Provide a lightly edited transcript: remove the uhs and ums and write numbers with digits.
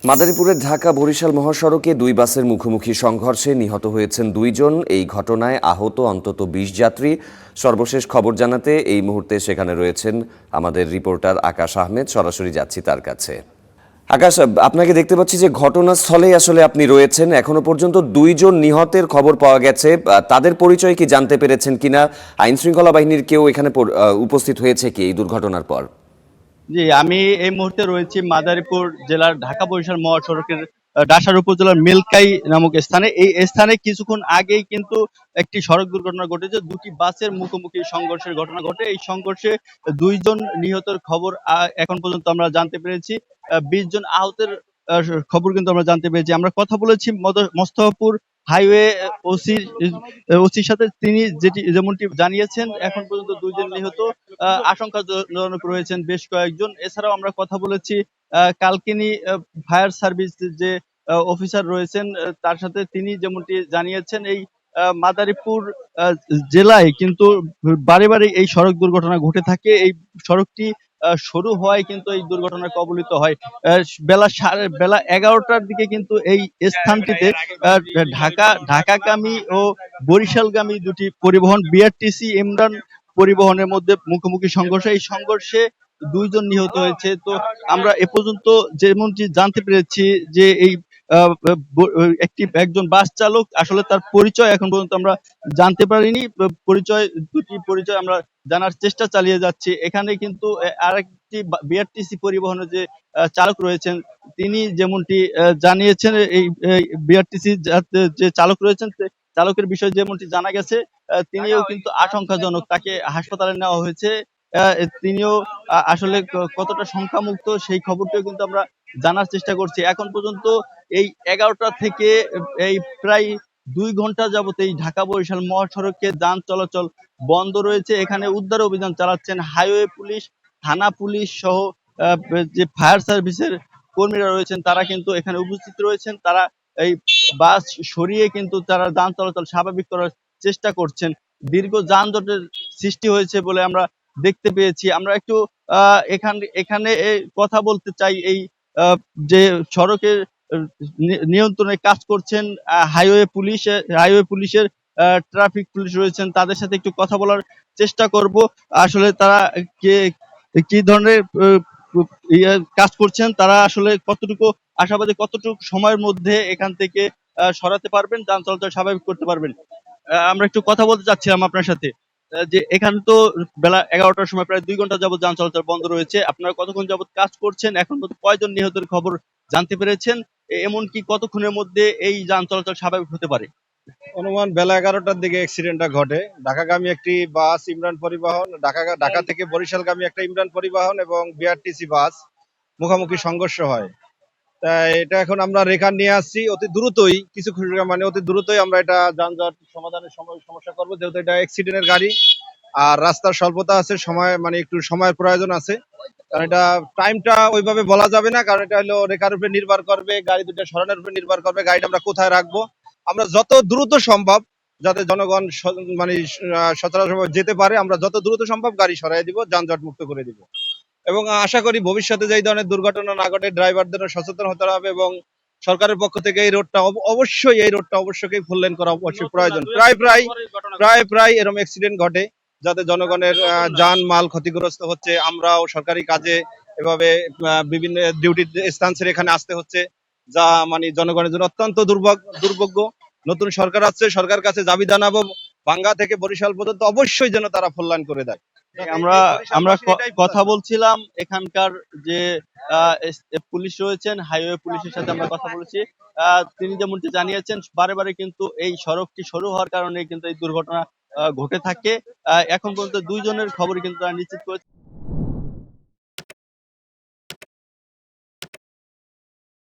মাদারীপুরের ঢাকা বরিশাল মহাসড়কে দুই বাসের মুখোমুখি সংঘর্ষে নিহত হয়েছেন দুইজন। এই ঘটনায় আহত অন্তত ২০ যাত্রী। সর্বশেষ খবর জানাতে এই মুহূর্তে সেখানে রয়েছেন আমাদের রিপোর্টার আকাশ আহমেদ। সরাসরি যাচ্ছি তার কাছে। আকাশ, আপনাকে দেখতে পাচ্ছি যে ঘটনাস্থলেই আসলে আপনি রয়েছেন। এখনো পর্যন্ত দুইজন নিহতের খবর পাওয়া গেছে। তাদের পরিচয় কি জানতে পেরেছেন কিনা? আইন শৃঙ্খলা বাহিনীর কেউ এখানে উপস্থিত হয়েছে কি এই দুর্ঘটনার পর? জি, আমি এই মুহূর্তে রয়েছি মাদারীপুর জেলার ঢাকা বরিশাল মহাসড়কের ডাসার উপজেলার মেলকাই নামক স্থানে। এই স্থানে কিছুক্ষণ আগেই কিন্তু একটি সড়ক দুর্ঘটনা ঘটেছে। দুটি বাসের মুখোমুখি সংঘর্ষের ঘটনা ঘটে। এই সংঘর্ষে দুইজন নিহতের খবর এখন পর্যন্ত আমরা জানতে পেরেছি। ২০ জন আহতের খবর কিন্তু আমরা জানতে পেরেছি। আমরা কথা বলেছি মোস্তফাপুর হাইওয়ে ওসির সাথে। তিনি যেমনটি জানিয়েছেন, এখন পর্যন্ত দুইজন নিহত, আশঙ্কাজনক রয়েছেন বেশ কয়েকজন। এছাড়াও আমরা কথা বলেছি কালকিনি ফায়ার সার্ভিস যে অফিসার রয়েছেন তার সাথে। তিনি যেমনটি জানিয়েছেন, এই মাদারীপুর জেলায় কিন্তু বারে বারে এই সড়ক দুর্ঘটনা ঘটে থাকে। এই সড়কটি সরু হওয়ায় কিন্তু এই দুর্ঘটনায় কবলিত হয়। বেলা 11টার দিকে কিন্তু এই স্থানটিতে ঢাকাগামী ও বরিশালগামী দুটি পরিবহন বিআরটিসি ইমরান পরিবহনের মধ্যে মুখোমুখি সংঘর্ষ। এই সংঘর্ষে দুইজন নিহত হয়েছে। তো আমরা এ পর্যন্ত যেমনটি জানতে পেরেছি যে এই একজন বাস চালক, আসলে তার পরিচয় এখন পর্যন্ত আমরা জানতে পারিনি। দুটি পরিচয় আমরা জানার চেষ্টা চালিয়ে যাচ্ছি। এখানে কিন্তু আরেকটি বিআরটিসি পরিবহনের যে চালক রয়েছেন, তিনি যেমনটি জানিয়েছেন, এই বিআরটিসি যে চালক রয়েছেন, চালকের বিষয়ে যেমনটি জানা গেছে, তিনিও কিন্তু আশঙ্কাজনক। তাকে হাসপাতালে নেওয়া হয়েছে। তিনিও আসলে কতটা সংখ্যামুক্ত সেই খবরটিও কিন্তু আমরা জানার চেষ্টা করছি। এখন পর্যন্ত এই 11টা থেকে এই প্রায় 2 ঘন্টা যাবত এই ঢাকা বরিশাল মহাসড়কে যান চলাচল বন্ধ রয়েছে। এখানে উদ্ধার অভিযান চালাচ্ছেন হাইওয়ে পুলিশ, থানা পুলিশ সহ যে ফায়ার সার্ভিসের কর্মীরা রয়েছেন, তারা কিন্তু এখানে উপস্থিত রয়েছেন। তারা এই বাস সরিয়ে কিন্তু তারা যান চলাচল স্বাভাবিক করার চেষ্টা করছেন। দীর্ঘ যানজটের সৃষ্টি হয়েছে বলে আমরা দেখতে পেয়েছি। আমরা একটু এখানে কথা বলতে চাই। এই যে সড়কের নিয়ন্ত্রণে কাজ করছেন হাইওয়ে পুলিশের ট্রাফিক পুলিশ রয়েছেন, তাদের সাথে একটু কথা বলার চেষ্টা করব। আসলে তারা কি ধরনের কাজ করছেন, তারা আসলে কতটুকু আশাবাদী, কতটুকু সময়ের মধ্যে এখান থেকে সরাতে পারবেন, যান চলাচল স্বাভাবিক করতে পারবেন। আমরা একটু কথা বলতে চাচ্ছিলাম আপনার সাথে যে এখানে তো বেলা 11টার সময় প্রায় 2 ঘন্টা যাবত যান চলাচল বন্ধ রয়েছে। আপনারা কতক্ষণ যাবত কাজ করছেন? এখন পর্যন্ত কয়জন নিহতের খবর জানতে পেরেছেন? এমনকি কতক্ষণের মধ্যে এই যান চলাচল স্বাভাবিক হতে পারে? অনুমান বেলা 11টার দিকে অ্যাক্সিডেন্টটা ঘটে। ঢাকাগামী একটি বাস ইমরান পরিবহন, ঢাকা থেকে বরিশালগামী একটা ইমরান পরিবহন এবং বিআরটিসি বাস মুখোমুখি সংঘর্ষ হয়। তাই এটা এখন আমরা রেকর্ড নিয়ে আসছি। অতি দ্রুতই অতি দ্রুতই আমরা এটা যানজট সমাধানের সমস্যা করবো, যেহেতু এটা অ্যাক্সিডেন্টের গাড়ি আর রাস্তার স্বল্পতা আছে, একটু সময়ের প্রয়োজন আছে। কারণ এটা টাইমটা ওইভাবে বলা যাবে না, কারণ এটা হলো রেকার উপরে নির্ভর করবে, গাড়ি দুটো সরানোর উপরে নির্ভর করবে, গাড়িটা আমরা কোথায় রাখবো। আমরা যত দ্রুত সম্ভব, যাতে জনগণ সচরাচর যেতে পারে, আমরা যত দ্রুত সম্ভব গাড়ি সরাই দিব, যানজট মুক্ত করে দিব। এবং আশা করি ভবিষ্যতে যে ধরনের দুর্ঘটনা না ঘটে, ড্রাইভারদেরও সচেতন হতে হবে এবং সরকারের পক্ষ থেকে এই রোডটা অবশ্যই ফুল লেন করা অবশ্যই প্রয়োজন। প্রায় এরকম অ্যাক্সিডেন্ট ঘটে, যাতে জনগণের যান মাল ক্ষতিগ্রস্ত হচ্ছে। আমরাও সরকারি কাজে এভাবে বিভিন্ন ডিউটি স্থান ছেড়ে এখানে আসতে হচ্ছে, যা জনগণের জন্য অত্যন্ত দুর্ভোগ্য। নতুন সরকার আছে, সরকার কাছে দাবি জানাবো, ভাঙ্গা থেকে বরিশাল পর্যন্ত অবশ্যই যেন তারা ফুল লাইন করে দেয়। আমরা কথা বলছিলাম এখানকার যে পুলিশ রয়েছেন, হাইওয়ে পুলিশের সাথে আমরা কথা বলেছি। তিনি যেমনটি জানিয়েছেন, বারে বারে কিন্তু এই সড়কটি সরু হওয়ার কারণে কিন্তু এই দুর্ঘটনা ঘটে থাকে। এখন পর্যন্ত দুইজনের খবরই কিন্তু তারা নিশ্চিত করেছে।